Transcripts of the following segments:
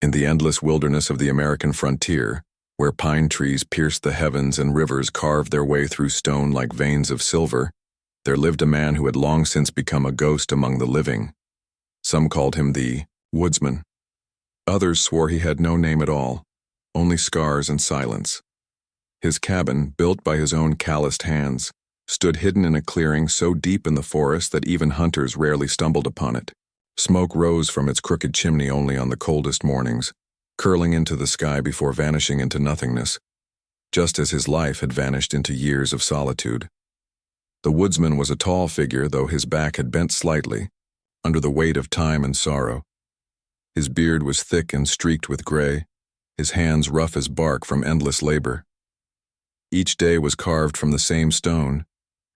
In the endless wilderness of the American frontier, where pine trees pierced the heavens and rivers carved their way through stone like veins of silver, there lived a man who had long since become a ghost among the living. Some called him the Woodsman. Others swore he had no name at all, only scars and silence. His cabin, built by his own calloused hands, stood hidden in a clearing so deep in the forest that even hunters rarely stumbled upon it. Smoke rose from its crooked chimney only on the coldest mornings, curling into the sky before vanishing into nothingness, just as his life had vanished into years of solitude. The woodsman was a tall figure, though his back had bent slightly, under the weight of time and sorrow. His beard was thick and streaked with gray, his hands rough as bark from endless labor. Each day was carved from the same stone.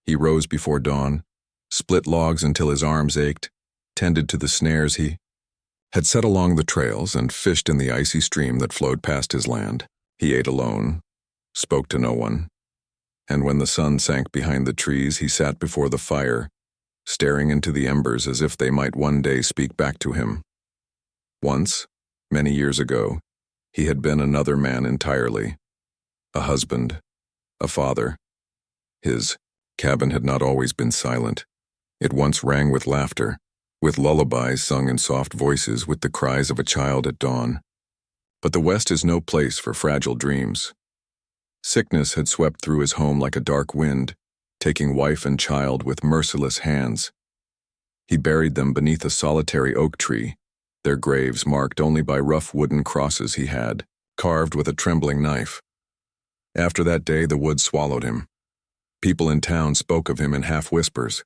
He rose before dawn, split logs until his arms ached, tended to the snares he had set along the trails, and fished in the icy stream that flowed past his land. He ate alone, spoke to no one, and when the sun sank behind the trees, he sat before the fire, staring into the embers as if they might one day speak back to him. Once, many years ago, he had been another man entirely, a husband, a father. His cabin had not always been silent. It once rang with laughter, with lullabies sung in soft voices, with the cries of a child at dawn. But the West is no place for fragile dreams. Sickness had swept through his home like a dark wind, taking wife and child with merciless hands. He buried them beneath a solitary oak tree, their graves marked only by rough wooden crosses he had carved with a trembling knife. After that day, the woods swallowed him. People in town spoke of him in half whispers.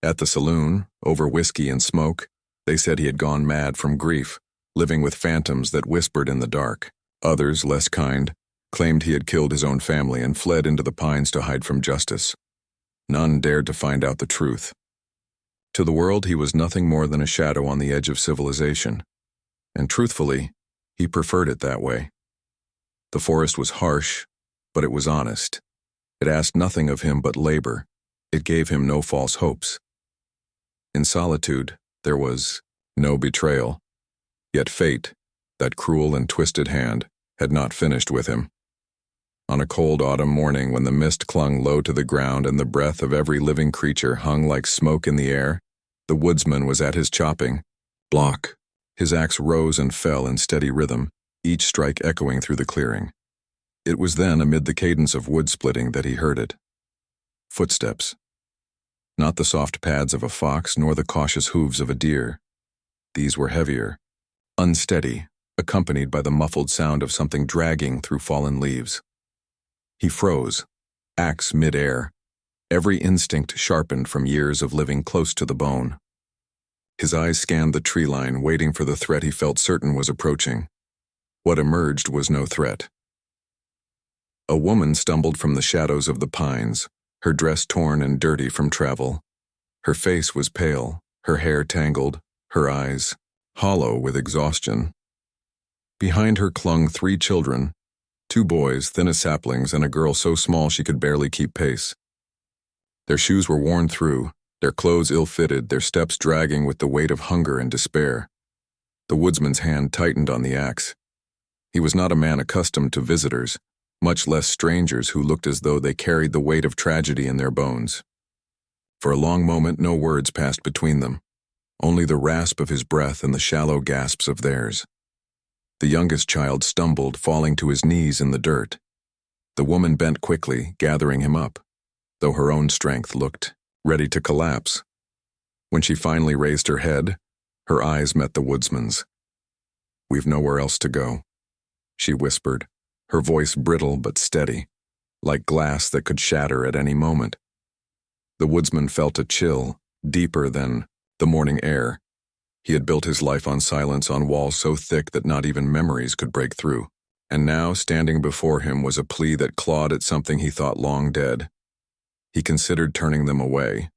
At the saloon, over whiskey and smoke, they said he had gone mad from grief, living with phantoms that whispered in the dark. Others, less kind, claimed he had killed his own family and fled into the pines to hide from justice. None dared to find out the truth. To the world, he was nothing more than a shadow on the edge of civilization, and truthfully, he preferred it that way. The forest was harsh, but it was honest. It asked nothing of him but labor. It gave him no false hopes. In solitude, there was no betrayal. Yet fate, that cruel and twisted hand, had not finished with him. On a cold autumn morning, when the mist clung low to the ground and the breath of every living creature hung like smoke in the air, the woodsman was at his chopping block. His axe rose and fell in steady rhythm, each strike echoing through the clearing. It was then, amid the cadence of wood splitting, that he heard it. Footsteps. Not the soft pads of a fox, nor the cautious hooves of a deer. These were heavier, unsteady, accompanied by the muffled sound of something dragging through fallen leaves. He froze, axe mid-air, every instinct sharpened from years of living close to the bone. His eyes scanned the tree line, waiting for the threat he felt certain was approaching. What emerged was no threat. A woman stumbled from the shadows of the pines, her dress torn and dirty from travel. Her face was pale, her hair tangled, her eyes hollow with exhaustion. Behind her clung 3 children, 2 boys, thin as saplings, and a girl so small she could barely keep pace. Their shoes were worn through, their clothes ill-fitted, their steps dragging with the weight of hunger and despair. The woodsman's hand tightened on the axe. He was not a man accustomed to visitors, much less strangers who looked as though they carried the weight of tragedy in their bones. For a long moment, no words passed between them, only the rasp of his breath and the shallow gasps of theirs. The youngest child stumbled, falling to his knees in the dirt. The woman bent quickly, gathering him up, though her own strength looked ready to collapse. When she finally raised her head, her eyes met the woodsman's. "We've nowhere else to go," she whispered, her voice brittle but steady, like glass that could shatter at any moment. The woodsman felt a chill, deeper than the morning air. He had built his life on silence, on walls so thick that not even memories could break through. And now, standing before him, was a plea that clawed at something he thought long dead. He considered turning them away.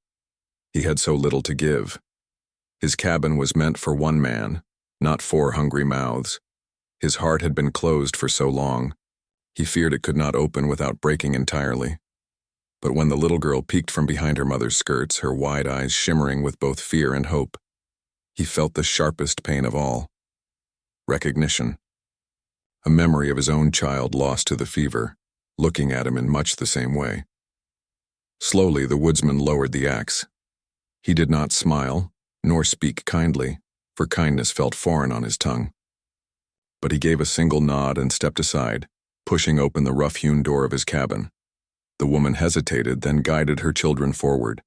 He had so little to give. His cabin was meant for one man, not 4 hungry mouths. His heart had been closed for so long. He feared it could not open without breaking entirely. But when the little girl peeked from behind her mother's skirts, her wide eyes shimmering with both fear and hope, he felt the sharpest pain of all. recognition. A memory of his own child lost to the fever, looking at him in much the same way. Slowly, the woodsman lowered the axe. He did not smile, nor speak kindly, for kindness felt foreign on his tongue. But he gave a single nod and stepped aside, pushing open the rough-hewn door of his cabin. The woman hesitated, then guided her children forward.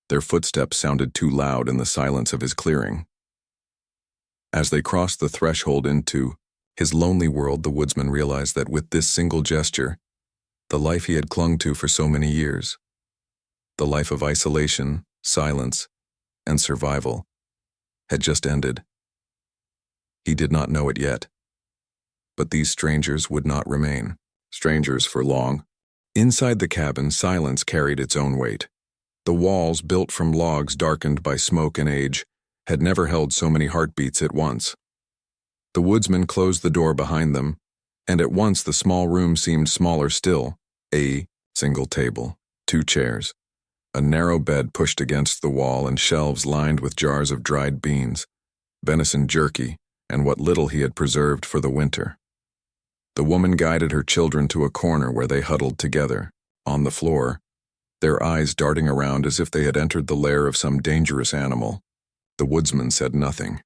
Their footsteps sounded too loud in the silence of his clearing. As they crossed the threshold into his lonely world, the woodsman realized that with this single gesture, the life he had clung to for so many years, the life of isolation, silence, and survival, had just ended. He did not know it yet, but these strangers would not remain strangers for long. Inside the cabin, silence carried its own weight. The walls, built from logs darkened by smoke and age, had never held so many heartbeats at once. The woodsman closed the door behind them, and at once the small room seemed smaller still. A single table, 2 chairs, a narrow bed pushed against the wall, and shelves lined with jars of dried beans, venison jerky, and what little he had preserved for the winter. The woman guided her children to a corner where they huddled together, on the floor, their eyes darting around as if they had entered the lair of some dangerous animal. The woodsman said nothing.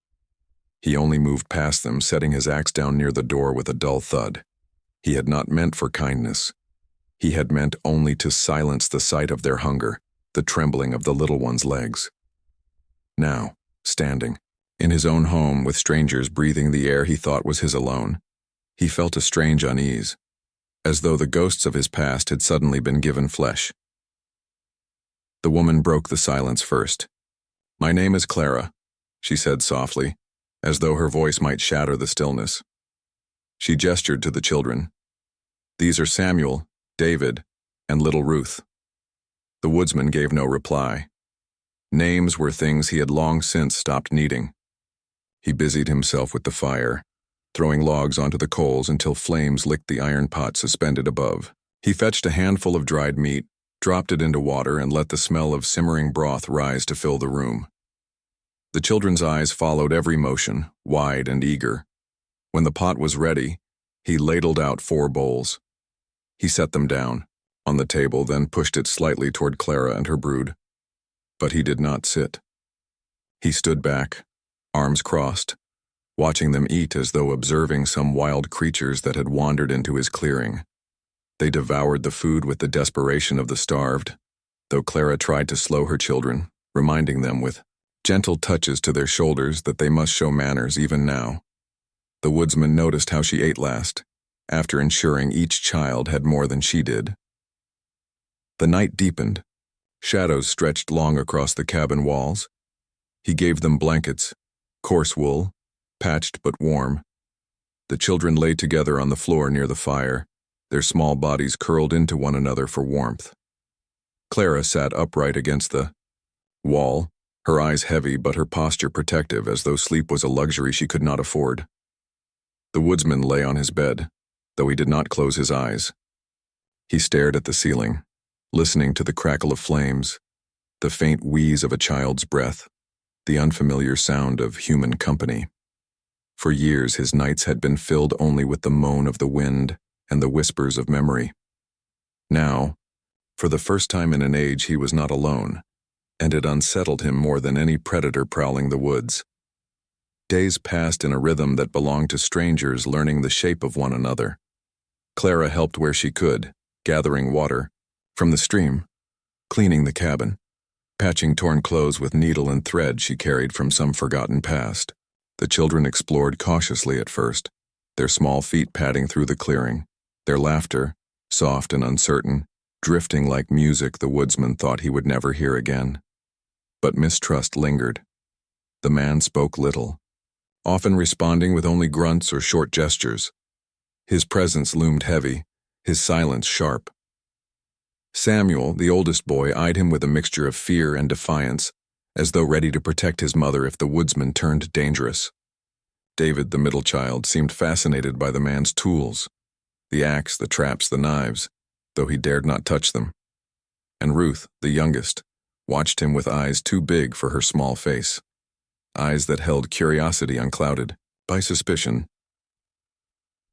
He only moved past them, setting his axe down near the door with a dull thud. He had not meant for kindness. He had meant only to silence the sight of their hunger, the trembling of the little one's legs. Now, standing, in his own home with strangers breathing the air he thought was his alone, he felt a strange unease, as though the ghosts of his past had suddenly been given flesh. The woman broke the silence first. "My name is Clara," she said softly, as though her voice might shatter the stillness. She gestured to the children. "These are Samuel, David, and little Ruth." The woodsman gave no reply. Names were things he had long since stopped needing. He busied himself with the fire, throwing logs onto the coals until flames licked the iron pot suspended above. He fetched a handful of dried meat, dropped it into water, and let the smell of simmering broth rise to fill the room. The children's eyes followed every motion, wide and eager. When the pot was ready, he ladled out 4 bowls. He set them down on the table, then pushed it slightly toward Clara and her brood. But he did not sit. He stood back, arms crossed, watching them eat as though observing some wild creatures that had wandered into his clearing. They devoured the food with the desperation of the starved, though Clara tried to slow her children, reminding them with gentle touches to their shoulders that they must show manners even now. The woodsman noticed how she ate last, after ensuring each child had more than she did. The night deepened. Shadows stretched long across the cabin walls. He gave them blankets, coarse wool, patched but warm. The children lay together on the floor near the fire, their small bodies curled into one another for warmth. Clara sat upright against the wall, her eyes heavy but her posture protective, as though sleep was a luxury she could not afford. The woodsman lay on his bed, though he did not close his eyes. He stared at the ceiling, listening to the crackle of flames, the faint wheeze of a child's breath, the unfamiliar sound of human company. For years his nights had been filled only with the moan of the wind and the whispers of memory. Now, for the first time in an age, he was not alone, and it unsettled him more than any predator prowling the woods. Days passed in a rhythm that belonged to strangers learning the shape of one another. Clara helped where she could, gathering water from the stream, cleaning the cabin, patching torn clothes with needle and thread she carried from some forgotten past. The children explored cautiously at first, their small feet padding through the clearing, their laughter, soft and uncertain, drifting like music the woodsman thought he would never hear again. But mistrust lingered. The man spoke little, often responding with only grunts or short gestures. His presence loomed heavy, his silence sharp. Samuel, the oldest boy, eyed him with a mixture of fear and defiance, as though ready to protect his mother if the woodsman turned dangerous. David, the middle child, seemed fascinated by the man's tools, the axe, the traps, the knives, though he dared not touch them. And Ruth, the youngest, watched him with eyes too big for her small face, eyes that held curiosity unclouded by suspicion.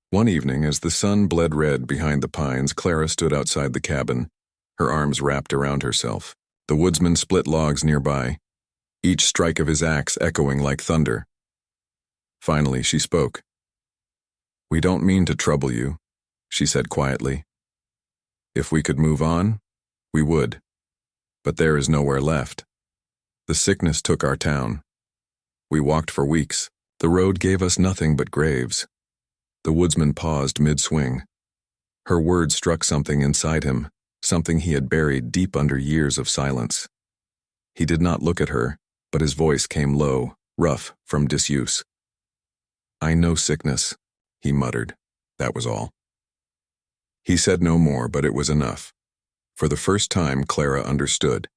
One evening, as the sun bled red behind the pines, Clara stood outside the cabin, her arms wrapped around herself. The woodsman split logs nearby, each strike of his axe echoing like thunder. Finally, she spoke. "We don't mean to trouble you," she said quietly. "If we could move on, we would. But there is nowhere left. The sickness took our town. We walked for weeks. The road gave us nothing but graves." The woodsman paused mid-swing. Her words struck something inside him, something he had buried deep under years of silence. He did not look at her, but his voice came low, rough from disuse. "I know sickness," he muttered. That was all. He said no more, but it was enough. For the first time, Clara understood.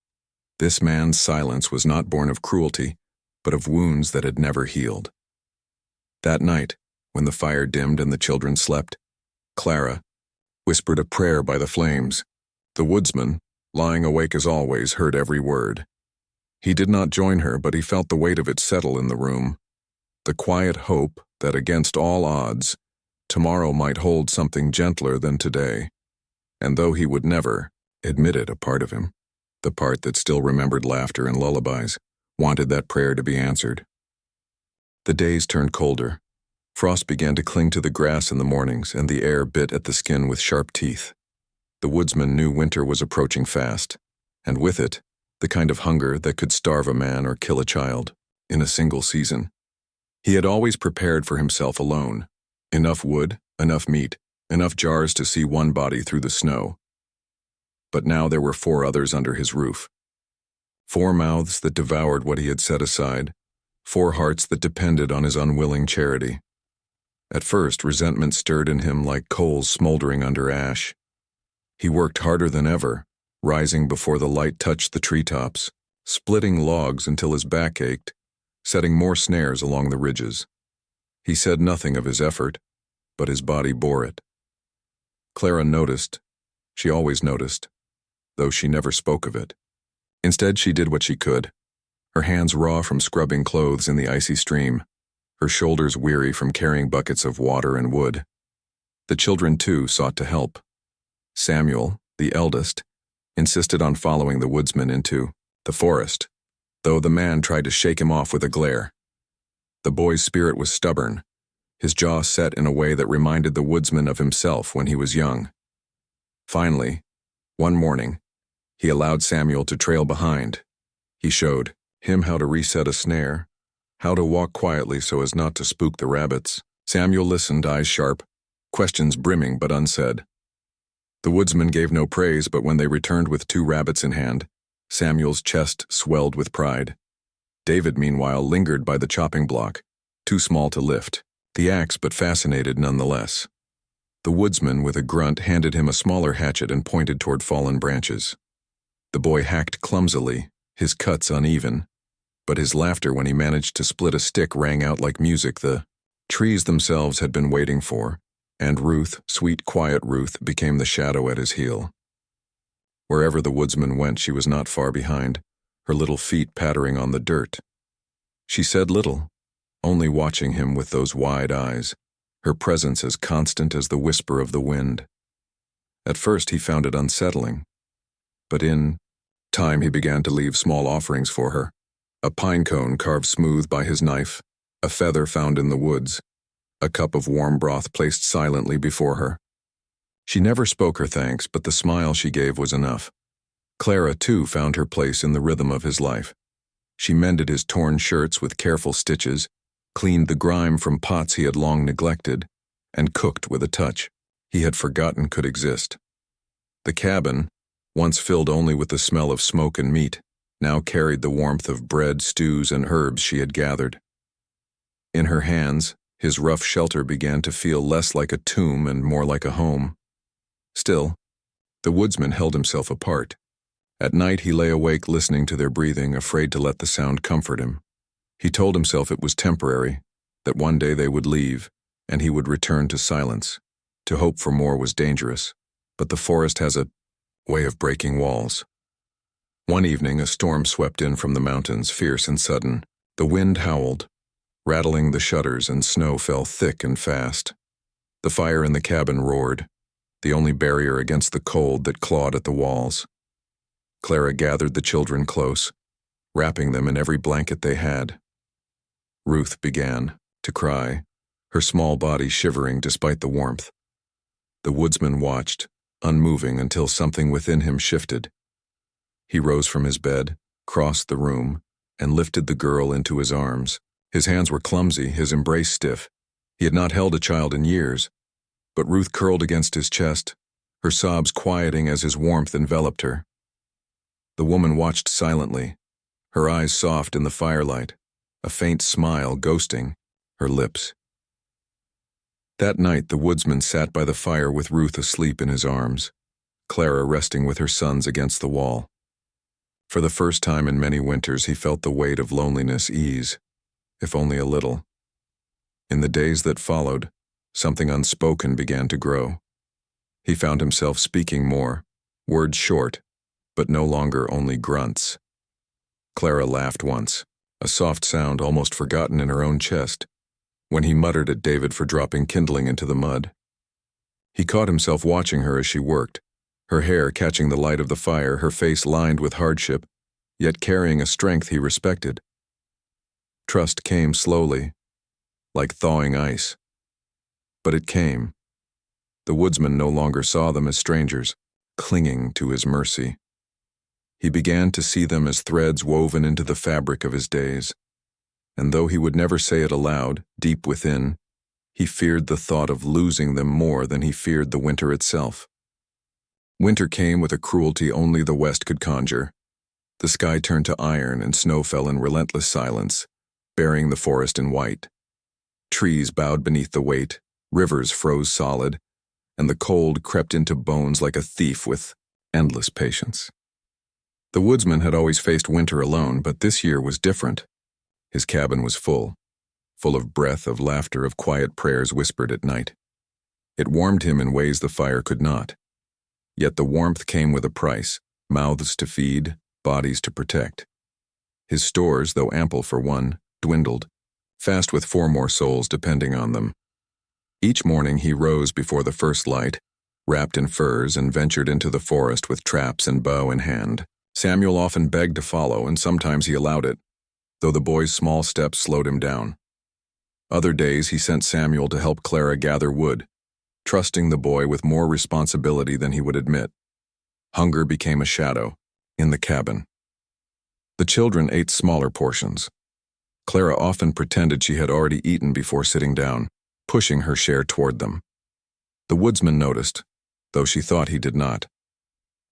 This man's silence was not born of cruelty, but of wounds that had never healed. That night, when the fire dimmed and the children slept, Clara whispered a prayer by the flames. The woodsman, lying awake as always, heard every word. He did not join her, but he felt the weight of it settle in the room. The quiet hope that, against all odds, tomorrow might hold something gentler than today. And though he would never admit it, a part of him, the part that still remembered laughter and lullabies, wanted that prayer to be answered. The days turned colder. Frost began to cling to the grass in the mornings, and the air bit at the skin with sharp teeth. The woodsman knew winter was approaching fast, and with it, the kind of hunger that could starve a man or kill a child in a single season. He had always prepared for himself alone. Enough wood, enough meat, enough jars to see one body through the snow. But now there were 4 others under his roof. 4 mouths that devoured what he had set aside, 4 hearts that depended on his unwilling charity. At first, resentment stirred in him like coals smoldering under ash. He worked harder than ever, rising before the light touched the treetops, splitting logs until his back ached, setting more snares along the ridges. He said nothing of his effort, but his body bore it. Clara noticed. She always noticed, though she never spoke of it. Instead, she did what she could, her hands raw from scrubbing clothes in the icy stream, her shoulders weary from carrying buckets of water and wood. The children, too, sought to help. Samuel, the eldest, insisted on following the woodsman into the forest, though the man tried to shake him off with a glare. The boy's spirit was stubborn, his jaw set in a way that reminded the woodsman of himself when he was young. Finally, one morning, he allowed Samuel to trail behind. He showed him how to reset a snare, how to walk quietly so as not to spook the rabbits. Samuel listened, eyes sharp, questions brimming but unsaid. The woodsman gave no praise, but when they returned with 2 rabbits in hand, Samuel's chest swelled with pride. David, meanwhile, lingered by the chopping block, too small to lift, the axe but fascinated nonetheless. The woodsman, with a grunt, handed him a smaller hatchet and pointed toward fallen branches. The boy hacked clumsily, his cuts uneven, but his laughter when he managed to split a stick rang out like music the trees themselves had been waiting for, and Ruth, sweet, quiet Ruth, became the shadow at his heel. Wherever the woodsman went, she was not far behind, her little feet pattering on the dirt. She said little, only watching him with those wide eyes, her presence as constant as the whisper of the wind. At first he found it unsettling, but in time he began to leave small offerings for her, a pine cone carved smooth by his knife, a feather found in the woods, a cup of warm broth placed silently before her. She never spoke her thanks, but the smile she gave was enough. Clara, too, found her place in the rhythm of his life. She mended his torn shirts with careful stitches, cleaned the grime from pots he had long neglected, and cooked with a touch he had forgotten could exist. The cabin, once filled only with the smell of smoke and meat, now carried the warmth of bread, stews, and herbs she had gathered. In her hands, his rough shelter began to feel less like a tomb and more like a home. Still, the woodsman held himself apart. At night he lay awake listening to their breathing, afraid to let the sound comfort him. He told himself it was temporary, that one day they would leave, and he would return to silence. To hope for more was dangerous, but the forest has a way of breaking walls. One evening a storm swept in from the mountains, fierce and sudden. The wind howled, rattling the shutters, and snow fell thick and fast. The fire in the cabin roared, the only barrier against the cold that clawed at the walls. Clara gathered the children close, wrapping them in every blanket they had. Ruth began to cry, her small body shivering despite the warmth. The woodsman watched, unmoving until something within him shifted. He rose from his bed, crossed the room, and lifted the girl into his arms. His hands were clumsy, his embrace stiff. He had not held a child in years, but Ruth curled against his chest, her sobs quieting as his warmth enveloped her. The woman watched silently, her eyes soft in the firelight, a faint smile ghosting her lips. That night, the woodsman sat by the fire with Ruth asleep in his arms, Clara resting with her sons against the wall. For the first time in many winters, he felt the weight of loneliness ease, if only a little. In the days that followed, something unspoken began to grow. He found himself speaking more, words short, but no longer only grunts. Clara laughed once, a soft sound almost forgotten in her own chest, when he muttered at David for dropping kindling into the mud. He caught himself watching her as she worked, her hair catching the light of the fire, her face lined with hardship, yet carrying a strength he respected. Trust came slowly, like thawing ice. But it came. The woodsman no longer saw them as strangers, clinging to his mercy. He began to see them as threads woven into the fabric of his days. And though he would never say it aloud, deep within, he feared the thought of losing them more than he feared the winter itself. Winter came with a cruelty only the West could conjure. The sky turned to iron and snow fell in relentless silence, burying the forest in white. Trees bowed beneath the weight, rivers froze solid, and the cold crept into bones like a thief with endless patience. The woodsman had always faced winter alone, but this year was different. His cabin was full of breath, of laughter, of quiet prayers whispered at night. It warmed him in ways the fire could not. Yet the warmth came with a price, mouths to feed, bodies to protect. His stores, though ample for one, dwindled, fast with 4 more souls depending on them. Each morning he rose before the first light, wrapped in furs, and ventured into the forest with traps and bow in hand. Samuel often begged to follow, and sometimes he allowed it, though the boy's small steps slowed him down. Other days he sent Samuel to help Clara gather wood, trusting the boy with more responsibility than he would admit. Hunger became a shadow in the cabin. The children ate smaller portions. Clara often pretended she had already eaten before sitting down, pushing her share toward them. The woodsman noticed, though she thought he did not.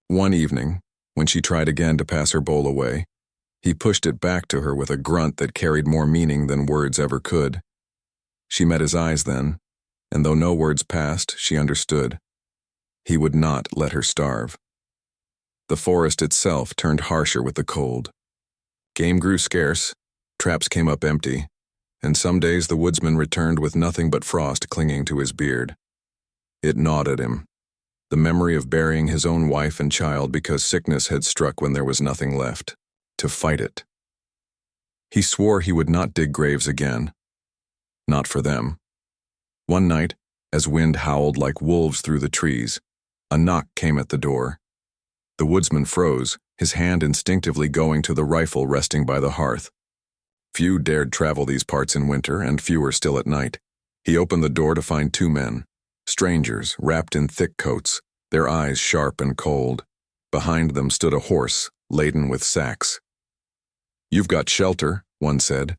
One evening, when she tried again to pass her bowl away, he pushed it back to her with a grunt that carried more meaning than words ever could. She met his eyes then, and though no words passed, she understood. He would not let her starve. The forest itself turned harsher with the cold. Game grew scarce, traps came up empty, and some days the woodsman returned with nothing but frost clinging to his beard. It gnawed at him, the memory of burying his own wife and child because sickness had struck when there was nothing left to fight it. He swore he would not dig graves again. Not for them. One night, as wind howled like wolves through the trees, a knock came at the door. The woodsman froze, his hand instinctively going to the rifle resting by the hearth. Few dared travel these parts in winter, and fewer still at night. He opened the door to find 2 men, strangers wrapped in thick coats, their eyes sharp and cold. Behind them stood a horse, laden with sacks. "You've got shelter," one said,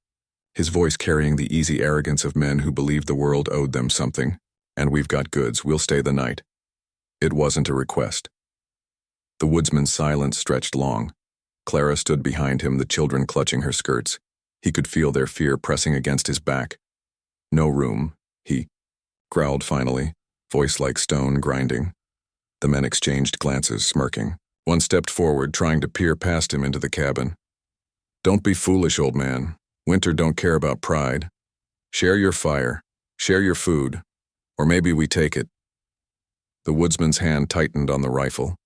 his voice carrying the easy arrogance of men who believed the world owed them something. "And we've got goods, we'll stay the night." It wasn't a request. The woodsman's silence stretched long. Clara stood behind him, the children clutching her skirts. He could feel their fear pressing against his back. "No room," he growled finally, voice like stone grinding. The men exchanged glances, smirking. One stepped forward, trying to peer past him into the cabin. "Don't be foolish, old man. Winter don't care about pride. Share your fire, share your food, or maybe we take it." The woodsman's hand tightened on the rifle,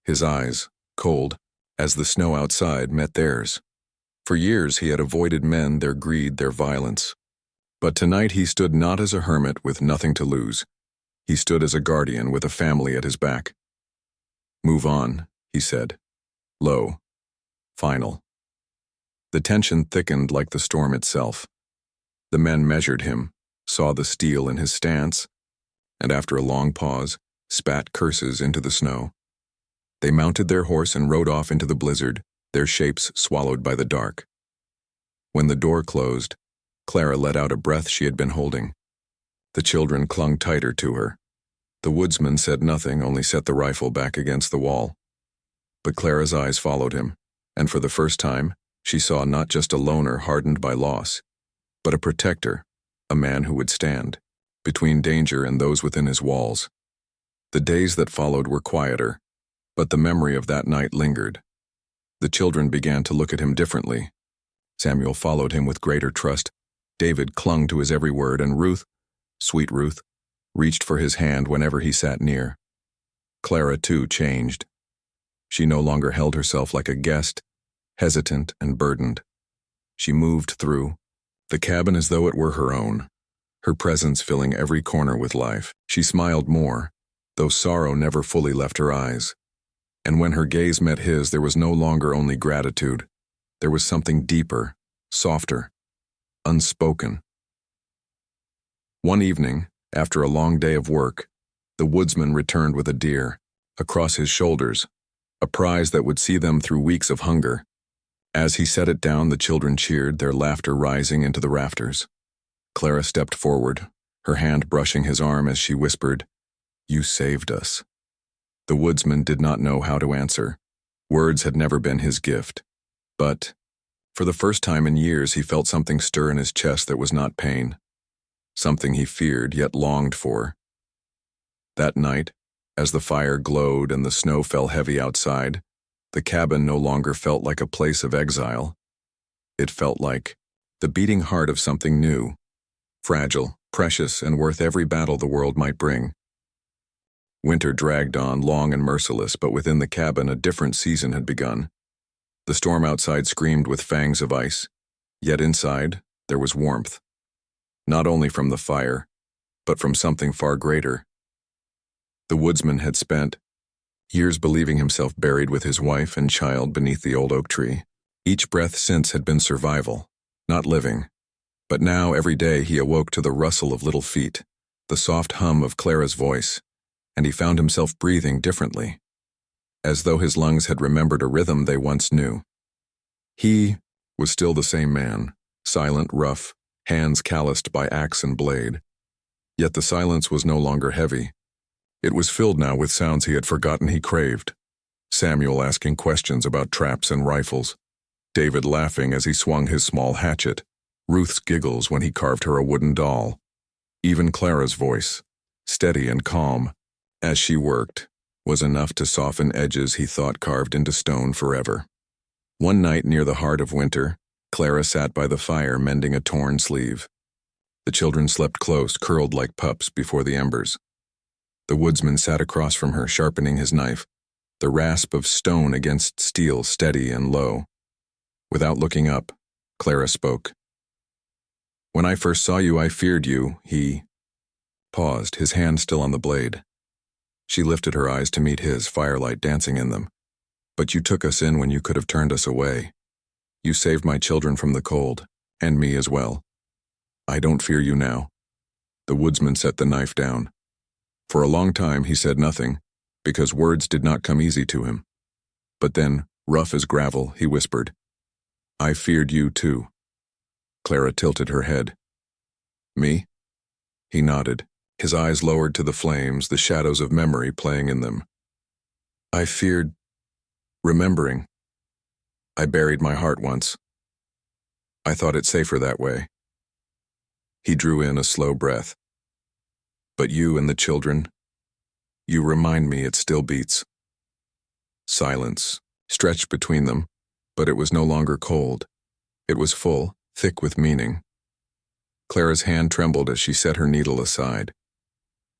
his eyes, cold, as the snow outside met theirs. For years he had avoided men, their greed, their violence. But tonight he stood not as a hermit with nothing to lose, He stood as a guardian with a family at his back. "Move on," he said. Low. Final. The tension thickened like the storm itself. The men measured him, saw the steel in his stance, and after a long pause, spat curses into the snow. They mounted their horse and rode off into the blizzard, their shapes swallowed by the dark. When the door closed, Clara let out a breath she had been holding. The children clung tighter to her. The woodsman said nothing, only set the rifle back against the wall. But Clara's eyes followed him, and for the first time, she saw not just a loner hardened by loss, but a protector, a man who would stand between danger and those within his walls. The days that followed were quieter, but the memory of that night lingered. The children began to look at him differently. Samuel followed him with greater trust. David clung to his every word, and Ruth, sweet Ruth, reached for his hand whenever he sat near. Clara, too, changed. She no longer held herself like a guest, hesitant and burdened. She moved through the cabin as though it were her own, her presence filling every corner with life. She smiled more, though sorrow never fully left her eyes. And when her gaze met his, there was no longer only gratitude. There was something deeper, softer, unspoken. One evening, after a long day of work, the woodsman returned with a deer, across his shoulders, a prize that would see them through weeks of hunger. As he set it down, the children cheered, their laughter rising into the rafters. Clara stepped forward, her hand brushing his arm as she whispered, "You saved us." The woodsman did not know how to answer. Words had never been his gift. But, for the first time in years, he felt something stir in his chest that was not pain. Something he feared yet longed for. That night, as the fire glowed and the snow fell heavy outside, the cabin no longer felt like a place of exile. It felt like the beating heart of something new, fragile, precious, and worth every battle the world might bring. Winter dragged on, long and merciless, but within the cabin a different season had begun. The storm outside screamed with fangs of ice, yet inside there was warmth. Not only from the fire, but from something far greater. The woodsman had spent years believing himself buried with his wife and child beneath the old oak tree. Each breath since had been survival, not living. But now, every day, he awoke to the rustle of little feet, the soft hum of Clara's voice, and he found himself breathing differently, as though his lungs had remembered a rhythm they once knew. He was still the same man, silent, rough, hands calloused by axe and blade. Yet the silence was no longer heavy. It was filled now with sounds he had forgotten he craved. Samuel asking questions about traps and rifles, David laughing as he swung his small hatchet, Ruth's giggles when he carved her a wooden doll. Even Clara's voice, steady and calm, as she worked, was enough to soften edges he thought carved into stone forever. One night near the heart of winter, Clara sat by the fire mending a torn sleeve. The children slept close, curled like pups before the embers. The woodsman sat across from her, sharpening his knife, the rasp of stone against steel steady and low. Without looking up, Clara spoke. "When I first saw you, I feared you," he paused, his hand still on the blade. She lifted her eyes to meet his, firelight dancing in them. "But you took us in when you could have turned us away. You saved my children from the cold, and me as well. I don't fear you now." The woodsman set the knife down. For a long time he said nothing, because words did not come easy to him. But then, rough as gravel, he whispered, "I feared you too." Clara tilted her head. "Me?" He nodded, his eyes lowered to the flames, the shadows of memory playing in them. "I feared remembering. I buried my heart once. I thought it safer that way." He drew in a slow breath. "But you and the children, you remind me it still beats." Silence stretched between them, but it was no longer cold. It was full, thick with meaning. Clara's hand trembled as she set her needle aside.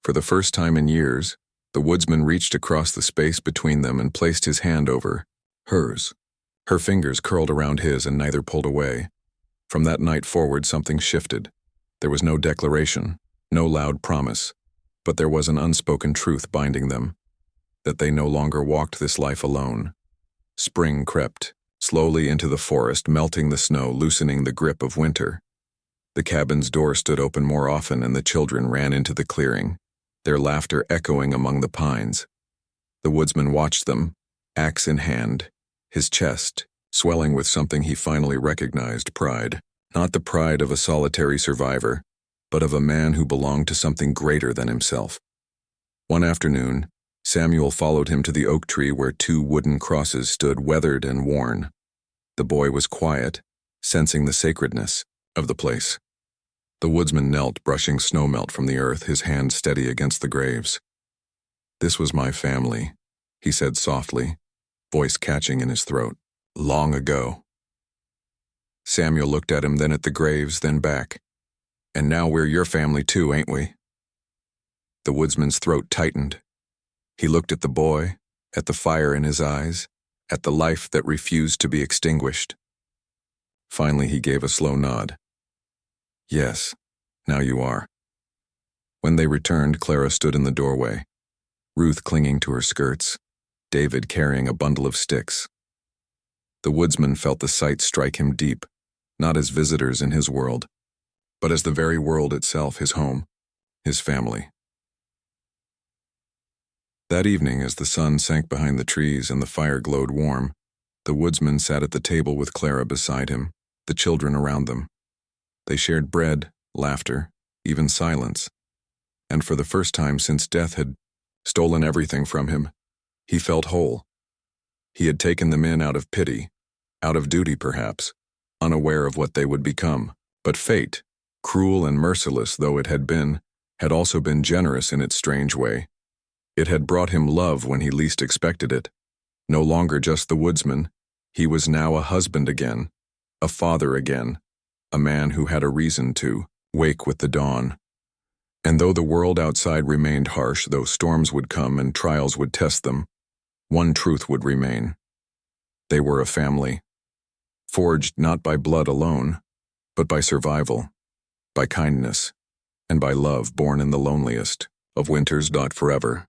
For the first time in years, the woodsman reached across the space between them and placed his hand over hers. Her fingers curled around his and neither pulled away. From that night forward, something shifted. There was no declaration, no loud promise, But there was an unspoken truth binding them, that they no longer walked this life alone. Spring crept slowly into the forest, melting the snow, loosening the grip of winter. The cabin's door stood open more often, and the children ran into the clearing, their laughter echoing among the pines. The woodsman watched them, axe in hand, his chest swelling with something he finally recognized: pride. Not the pride of a solitary survivor, but of a man who belonged to something greater than himself. One afternoon, Samuel followed him to the oak tree where 2 wooden crosses stood, weathered and worn. The boy was quiet, sensing the sacredness of the place. The woodsman knelt, brushing snowmelt from the earth, his hand steady against the graves. "This was my family," he said softly, voice catching in his throat. "Long ago." Samuel looked at him, then at the graves, then back. "And now we're your family too, ain't we?" The woodsman's throat tightened. He looked at the boy, at the fire in his eyes, at the life that refused to be extinguished. Finally, he gave a slow nod. "Yes, now you are." When they returned, Clara stood in the doorway, Ruth clinging to her skirts, David carrying a bundle of sticks. The woodsman felt the sight strike him deep, not as visitors in his world, but as the very world itself, his home, his family. That evening, as the sun sank behind the trees and the fire glowed warm, the woodsman sat at the table with Clara beside him, the children around them. They shared bread, laughter, even silence, and for the first time since death had stolen everything from him, he felt whole. He had taken them in out of pity, out of duty perhaps, unaware of what they would become. But fate, cruel and merciless though it had been, had also been generous in its strange way. It had brought him love when he least expected it. No longer just the woodsman, he was now a husband again, a father again, a man who had a reason to wake with the dawn. And though the world outside remained harsh, though storms would come and trials would test them, one truth would remain. They were a family, forged not by blood alone, but by survival, by kindness, and by love born in the loneliest of winters. Forever.